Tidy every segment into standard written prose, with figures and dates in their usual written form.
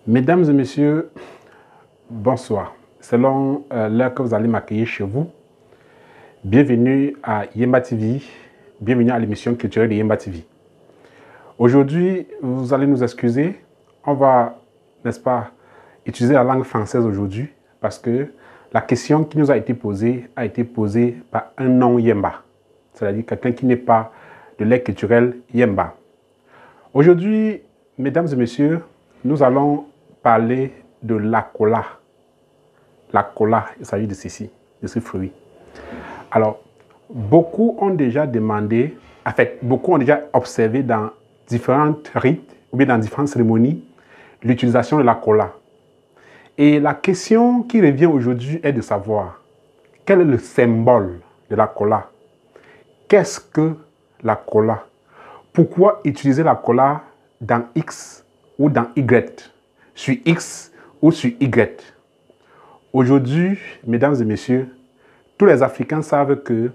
Mesdames et messieurs, bonsoir. Selon l'heure que vous allez m'accueillir chez vous, bienvenue à Yemba TV, bienvenue à l'émission culturelle de Yemba TV. Aujourd'hui, vous allez nous excuser, on va, n'est-ce pas, utiliser la langue française aujourd'hui parce que la question qui nous a été posée par un non-Yemba, c'est-à-dire quelqu'un qui n'est pas de l'ère culturelle Yemba. Aujourd'hui, mesdames et messieurs, nous allons parler de l'akola. L'akola, il s'agit de ceci, de ce fruit. Alors, beaucoup ont déjà demandé, en fait, beaucoup ont déjà observé dans différents rites ou bien dans différentes cérémonies l'utilisation de l'akola. Et la question qui revient aujourd'hui est de savoir quel est le symbole de l'akola. Qu'est-ce que l'akola? Pourquoi utiliser l'akola dans X ou dans Y? Sur X ou sur Y. Aujourd'hui, mesdames et messieurs, tous les Africains savent que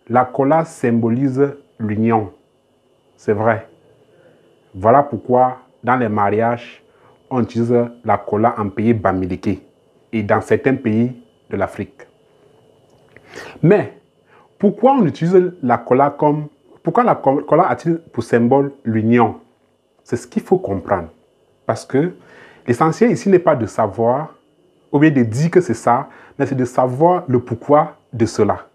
l'akola symbolise l'union. C'est vrai. Voilà pourquoi dans les mariages, on utilise l'akola en pays bamileke et dans certains pays de l'Afrique. Mais pourquoi on utilise l'akola comme... Pourquoi l'akola a-t-il pour symbole l'union? C'est ce qu'il faut comprendre. Parce que l'essentiel ici n'est pas de savoir, ou bien de dire que c'est ça, mais c'est de savoir le pourquoi de cela.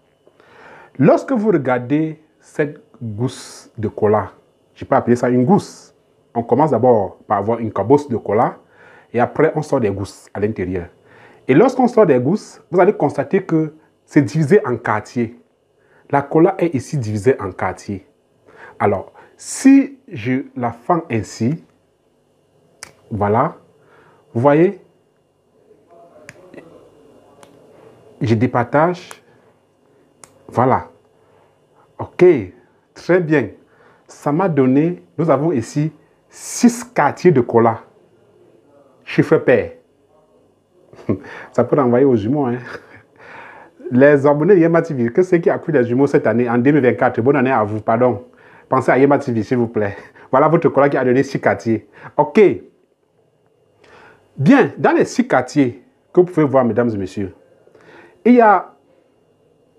Lorsque vous regardez cette gousse de cola, je peux appeler ça une gousse. On commence d'abord par avoir une cabosse de cola, et après on sort des gousses à l'intérieur. Et lorsqu'on sort des gousses, vous allez constater que c'est divisé en quartiers. La cola est ici divisée en quartiers. Alors, si je la fends ainsi, voilà, vous voyez, je départage, voilà, ok, très bien, ça m'a donné, nous avons ici 6 quartiers de cola, chiffre pair, ça peut renvoyer aux jumeaux, hein. Les abonnés de Yemba TV, que c'est qui a pris les jumeaux cette année, en 2024, bonne année à vous, pardon, pensez à Yemba TV s'il vous plaît, voilà votre cola qui a donné 6 quartiers, ok. Bien, dans les 6 quartiers que vous pouvez voir, mesdames et messieurs, il y a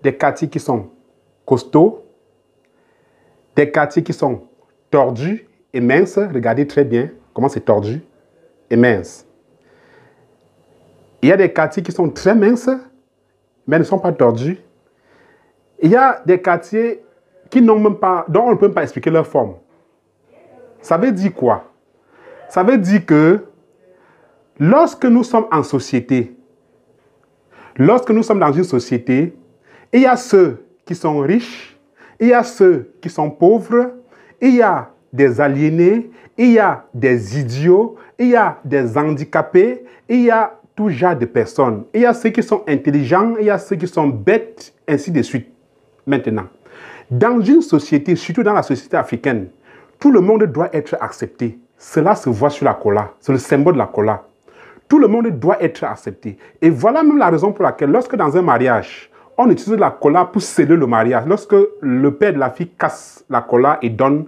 des quartiers qui sont costauds, des quartiers qui sont tordus et minces. Regardez très bien comment c'est tordu et mince. Il y a des quartiers qui sont très minces, mais ne sont pas tordus. Il y a des quartiers qui n'ont même pas, dont on ne peut même pas expliquer leur forme. Ça veut dire quoi? Ça veut dire que lorsque nous sommes en société, lorsque nous sommes dans une société, il y a ceux qui sont riches, il y a ceux qui sont pauvres, il y a des aliénés, il y a des idiots, il y a des handicapés, il y a tout genre de personnes. Il y a ceux qui sont intelligents, il y a ceux qui sont bêtes, ainsi de suite. Maintenant, dans une société, surtout dans la société africaine, tout le monde doit être accepté. Cela se voit sur la cola, c'est le symbole de la cola. Tout le monde doit être accepté. Et voilà même la raison pour laquelle, lorsque dans un mariage, on utilise la cola pour sceller le mariage, lorsque le père de la fille casse la cola et donne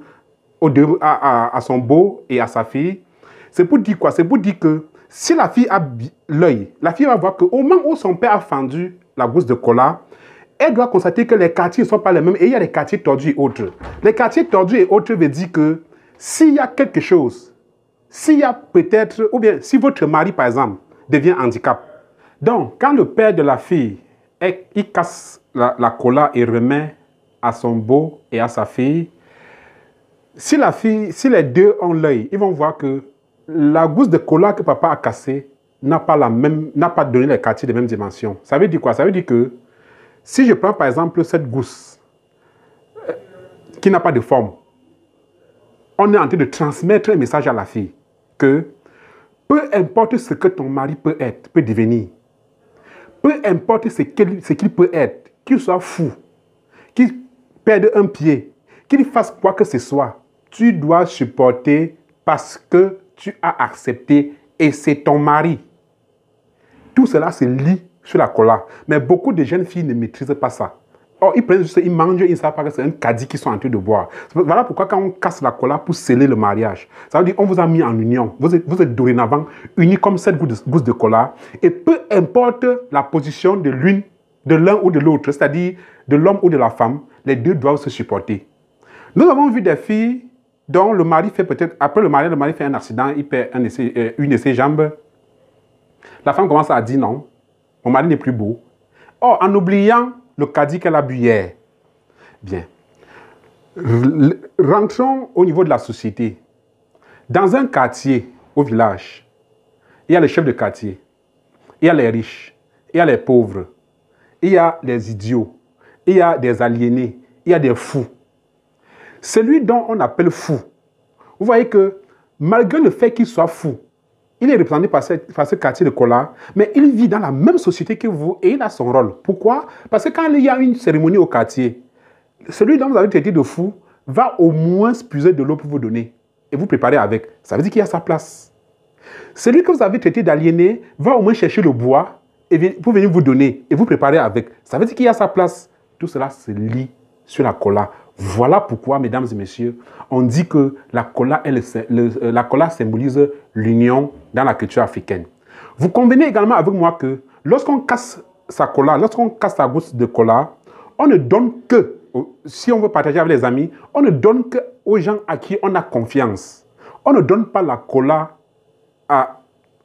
à son beau et à sa fille, c'est pour dire quoi? C'est pour dire que si la fille a l'œil, la fille va voir qu'au moment où son père a fendu la gousse de cola, elle doit constater que les quartiers ne sont pas les mêmes et il y a des quartiers tordus et autres. Les quartiers tordus et autres veut dire que s'il y a quelque chose, s'il y a peut-être, ou bien si votre mari, par exemple, devient handicap. Donc, quand le père de la fille, il casse la cola et remet à son beau et à sa fille, si les deux ont l'œil, ils vont voir que la gousse de cola que papa a cassée n'a pas donné les quartiers de même dimension. Ça veut dire quoi? Ça veut dire que si je prends par exemple cette gousse qui n'a pas de forme, on est en train de transmettre un message à la fille que peu importe ce que ton mari peut être, peut devenir, peu importe ce qu'il peut être, qu'il soit fou, qu'il perde un pied, qu'il fasse quoi que ce soit, tu dois supporter parce que tu as accepté et c'est ton mari. Tout cela se lit sur la cola. Mais beaucoup de jeunes filles ne maîtrisent pas ça. Or, ils prennent juste, ils mangent, ils ne savent pas que c'est un caddie qu'ils sont en train de boire. Voilà pourquoi quand on casse la cola pour sceller le mariage, ça veut dire qu'on vous a mis en union. Vous êtes dorénavant unis comme cette gousse de cola. Et peu importe la position de l'une, de l'un ou de l'autre, c'est-à-dire de l'homme ou de la femme, les deux doivent se supporter. Nous avons vu des filles dont le mari fait peut-être, après le mari fait un accident, il perd une de ses jambes. La femme commence à dire non, mon mari n'est plus beau. Or, en oubliant le caddie qu'elle a bu hier. Bien. Rentrons au niveau de la société. Dans un quartier, au village, il y a les chefs de quartier, il y a les riches, il y a les pauvres, il y a les idiots, il y a des aliénés, il y a des fous. Celui dont on appelle fou, vous voyez que malgré le fait qu'il soit fou, il est représenté par ce quartier de Kola, mais il vit dans la même société que vous et il a son rôle. Pourquoi? Parce que quand il y a une cérémonie au quartier, celui dont vous avez traité de fou va au moins puiser de l'eau pour vous donner et vous préparer avec. Ça veut dire qu'il a sa place. Celui que vous avez traité d'aliéné va au moins chercher le bois pour venir vous donner et vous préparer avec. Ça veut dire qu'il a sa place. Tout cela se lit sur la Kola. Voilà pourquoi, mesdames et messieurs, on dit que la Kola symbolise l'union dans la culture africaine. Vous convenez également avec moi que lorsqu'on casse sa Kola, lorsqu'on casse sa gousse de Kola, on ne donne que, si on veut partager avec les amis, on ne donne que aux gens à qui on a confiance. On ne donne pas la Kola à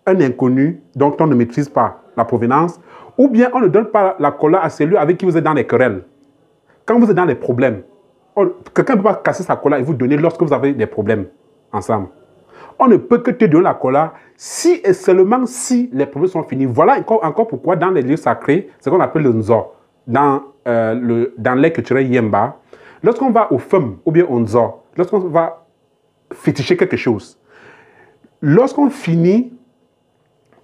un inconnu dont on ne maîtrise pas la provenance, ou bien on ne donne pas la Kola à celui avec qui vous êtes dans les querelles. Quand vous êtes dans les problèmes, quelqu'un ne peut pas casser sa cola et vous donner lorsque vous avez des problèmes ensemble. On ne peut que te donner la cola si et seulement si les problèmes sont finis. Voilà encore pourquoi dans les lieux sacrés, ce qu'on appelle le nzor, dans l'air culturel Yemba, lorsqu'on va au fum ou bien au nzor, lorsqu'on va féticher quelque chose, lorsqu'on finit,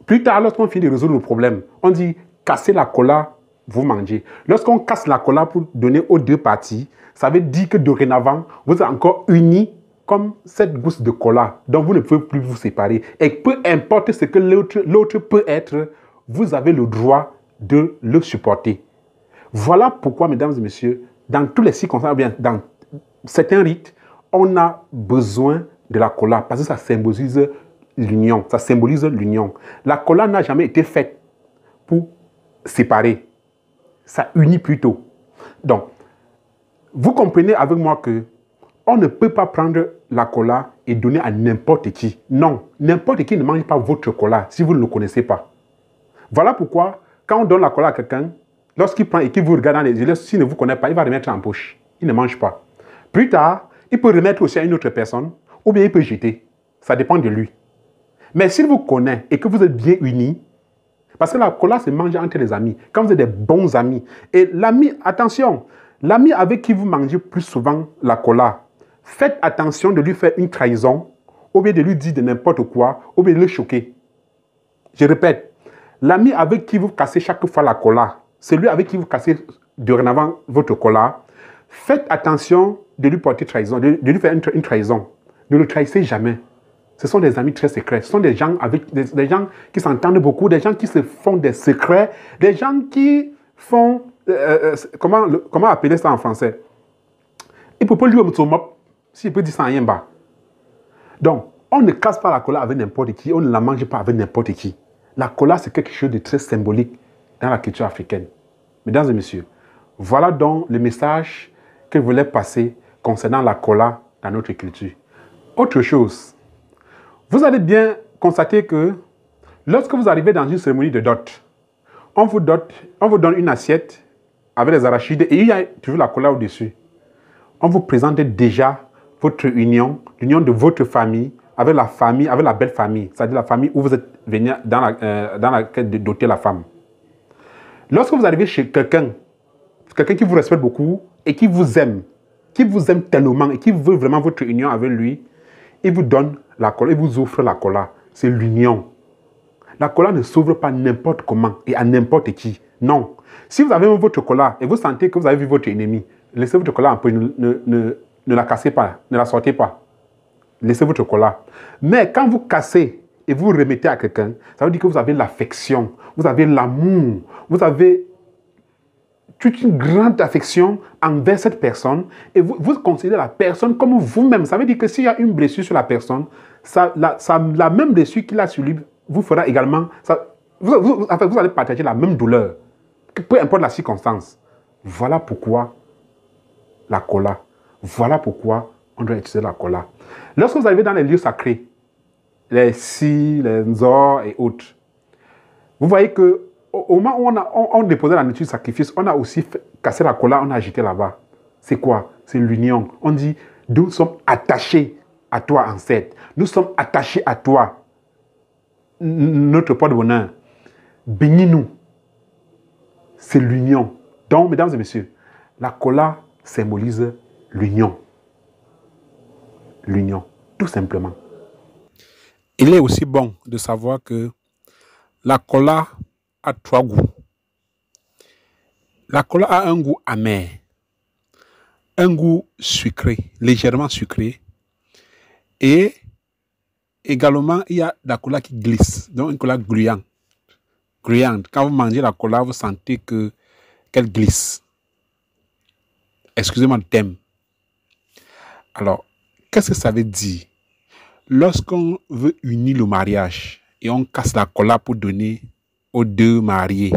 plus tard, lorsqu'on finit de résoudre le problème, on dit casser la cola, vous mangez. Lorsqu'on casse la cola pour donner aux deux parties, ça veut dire que dorénavant, vous êtes encore unis comme cette gousse de cola dont vous ne pouvez plus vous séparer. Et peu importe ce que l'autre peut être, vous avez le droit de le supporter. Voilà pourquoi, mesdames et messieurs, dans tous les circonstances, bien dans certains rites, on a besoin de la cola parce que ça symbolise l'union. Ça symbolise l'union. La cola n'a jamais été faite pour séparer. Ça unit plutôt. Donc, vous comprenez avec moi que on ne peut pas prendre la cola et donner à n'importe qui. Non, n'importe qui ne mange pas votre cola si vous ne le connaissez pas. Voilà pourquoi, quand on donne la cola à quelqu'un, lorsqu'il prend et qu'il vous regarde dans les yeux, s'il ne vous connaît pas, il va remettre en poche. Il ne mange pas. Plus tard, il peut remettre aussi à une autre personne ou bien il peut jeter. Ça dépend de lui. Mais s'il vous connaît et que vous êtes bien unis, parce que la cola se mange entre les amis, quand vous êtes des bons amis. Et l'ami, attention, l'ami avec qui vous mangez plus souvent la cola, faites attention de lui faire une trahison, ou bien de lui dire de n'importe quoi, ou bien de le choquer. Je répète, l'ami avec qui vous cassez chaque fois la cola, celui avec qui vous cassez dorénavant votre cola, faites attention de lui porter trahison, de lui faire une trahison. Ne le trahissez jamais. Ce sont des amis très secrets. Ce sont des gens, des gens qui s'entendent beaucoup, des gens qui se font des secrets, des gens qui font... comment appeler ça en français? Il ne peut pas lui mop, s'il peut dire ça en yemba. Donc, on ne casse pas la cola avec n'importe qui, on ne la mange pas avec n'importe qui. La cola, c'est quelque chose de très symbolique dans la culture africaine. Mesdames et messieurs, voilà donc le message que je voulais passer concernant la cola dans notre culture. Autre chose, vous allez bien constater que lorsque vous arrivez dans une cérémonie de dot, on vous donne une assiette avec les arachides et il y a toujours la cola au-dessus. On vous présente déjà votre union, l'union de votre famille, avec la belle famille, c'est-à-dire la famille où vous êtes venu dans laquelle doter la femme. Lorsque vous arrivez chez quelqu'un qui vous respecte beaucoup et qui vous aime tellement et qui veut vraiment votre union avec lui, il vous donne la cola, il vous offre la cola. C'est l'union. La cola ne s'ouvre pas n'importe comment et à n'importe qui. Non. Si vous avez votre cola et vous sentez que vous avez vu votre ennemi, laissez votre cola en poche, ne la cassez pas, ne la sortez pas. Laissez votre cola. Mais quand vous cassez et vous remettez à quelqu'un, ça veut dire que vous avez l'affection, vous avez l'amour, vous avez toute une grande affection envers cette personne et vous considérez la personne comme vous-même. Ça veut dire que s'il y a une blessure sur la personne, la même blessure qu'il a sur lui vous fera également... vous allez partager la même douleur, peu importe la circonstance. Voilà pourquoi la cola. Voilà pourquoi on doit utiliser la cola. Lorsque vous arrivez dans les lieux sacrés, les si, les nzor et autres, vous voyez que au moment où on déposait la nourriture de sacrifice, on a aussi cassé la cola, on a agité là-bas. C'est quoi? C'est l'union. On dit, nous sommes attachés à toi, ancêtre. Nous sommes attachés à toi, notre porte-bonheur. Bénis-nous. C'est l'union. Donc, mesdames et messieurs, la cola symbolise l'union. L'union, tout simplement. Il est aussi bon de savoir que la cola a 3 goûts. La cola a un goût amer, un goût sucré, légèrement sucré, et également il y a la cola qui glisse, donc une cola gluante. Quand vous mangez la cola, vous sentez qu'elle glisse. Excusez-moi le thème. Alors, qu'est-ce que ça veut dire? Lorsqu'on veut unir le mariage et on casse la cola pour donner aux 2 mariés,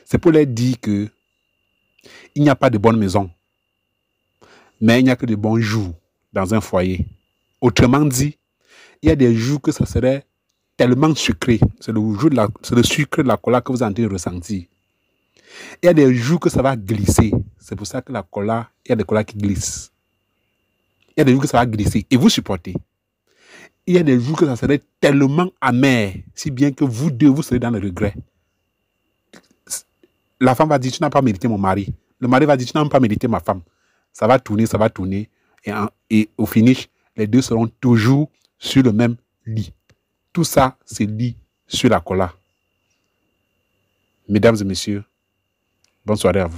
c'est pour leur dire que il n'y a pas de bonne maison, mais il n'y a que de bons jours dans un foyer. Autrement dit, il y a des jours que ça serait tellement sucré, c'est le sucre de la cola que vous êtes en train de ressentir. Il y a des jours que ça va glisser, c'est pour ça que la cola, il y a des colas qui glissent. Il y a des jours que ça va glisser et vous supportez. Il y a des jours que ça serait tellement amer, si bien que vous deux, vous serez dans le regret. La femme va dire, tu n'as pas mérité mon mari. Le mari va dire, tu n'as pas mérité ma femme. Ça va tourner. Et au finish, les deux seront toujours sur le même lit. Tout ça, c'est lit sur la cola. Mesdames et messieurs, bonne soirée à vous.